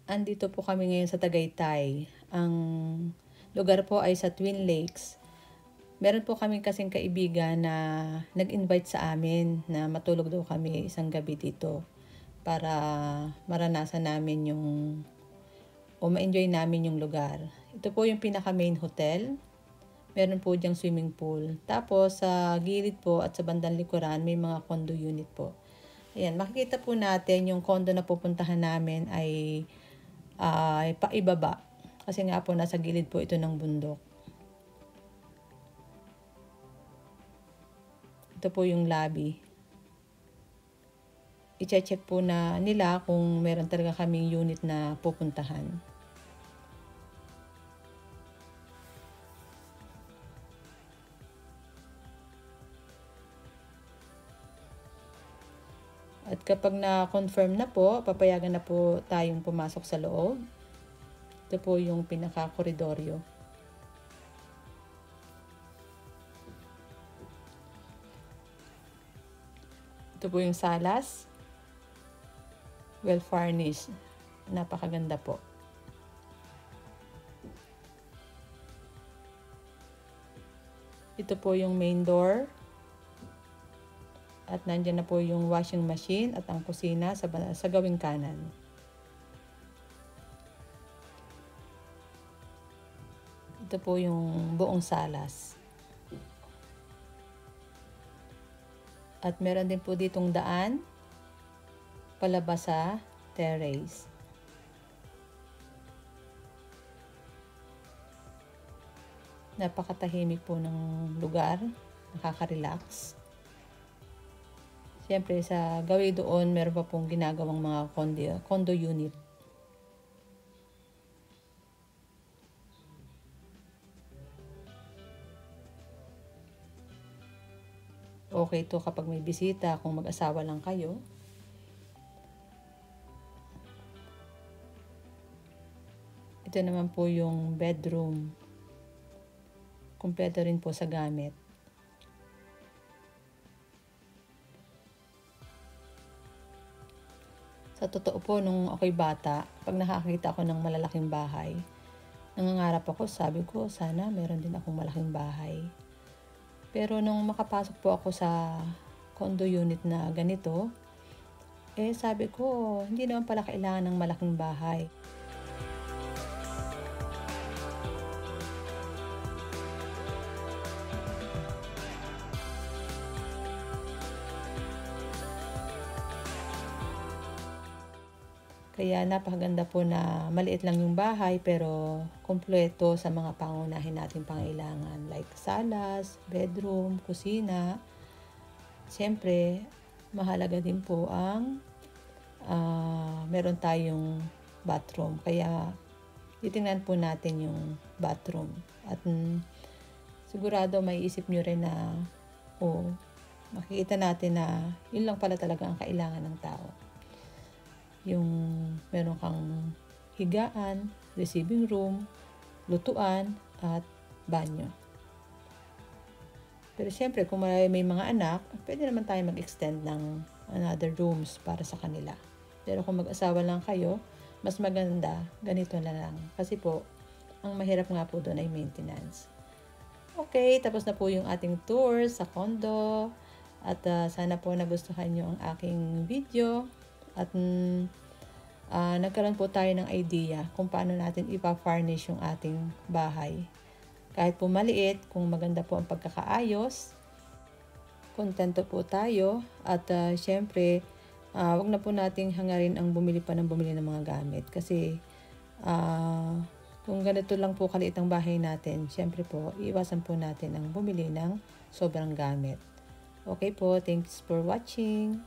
Andito po kami ngayon sa Tagaytay. Ang lugar po ay sa Twin Lakes. Meron po kaming kasing kaibigan na nag-invite sa amin na matulog daw kami isang gabi dito para maranasan namin o ma-enjoy namin yung lugar. Ito po yung pinaka main hotel. Meron po diyang swimming pool. Tapos sa gilid po at sa bandang likuran may mga condo unit po. Ayan, makikita po natin yung condo na pupuntahan namin ay paibaba. Kasi nga po nasa gilid po ito ng bundok. Ito po yung lobby. I-check po na nila kung meron talaga kaming unit na pupuntahan. At kapag na-confirm na po, papayagan na po tayong pumasok sa loob. Ito po yung pinaka-koridoryo. Ito po yung salas. Well furnished. Napakaganda po. Ito po yung main door. At nandiyan na po yung washing machine at ang kusina sa gawing kanan. Ito po yung buong salas. At meron din po ditong daan palabas sa terrace. Napakatahimik po ng lugar. Nakaka-relax. Siyempre, sa gawin doon, meron pa pong ginagawang mga condo unit. Okay to kapag may bisita, kung mag-asawa lang kayo. Ito naman po yung bedroom. Kumpleto rin po sa gamit. Sa totoo po, nung ako'y bata, pag nakakita ako ng malalaking bahay, nangangarap ako, sabi ko, sana meron din akong malaking bahay. Pero nung makapasok po ako sa condo unit na ganito, sabi ko, hindi naman pala kailangan ng malaking bahay. Kaya napakaganda po na maliit lang yung bahay pero kumpleto sa mga pangunahin natin pangailangan like salas, bedroom, kusina. Siyempre, mahalaga din po ang meron tayong bathroom. Kaya titingnan po natin yung bathroom. At sigurado may isip nyo rin na makikita natin na yun lang pala talaga ang kailangan ng tao. Yung meron kang higaan, receiving room, lutuan, at banyo. Pero siyempre, kung may mga anak, pwede naman tayo mag-extend ng another rooms para sa kanila. Pero kung mag-asawa lang kayo, mas maganda, ganito na lang. Kasi po, ang mahirap nga po doon ay maintenance. Okay, tapos na po yung ating tour sa condo. At sana po nagustuhan nyo ang aking video. At nagkaroon po tayo ng idea kung paano natin ipa-furnish yung ating bahay. Kahit po maliit, kung maganda po ang pagkakaayos, kontento po tayo. At syempre, wag na po nating hangarin ang bumili ng mga gamit. Kasi kung ganito lang po kaliit ang bahay natin, syempre po, iwasan po natin ang bumili ng sobrang gamit. Okay po, thanks for watching.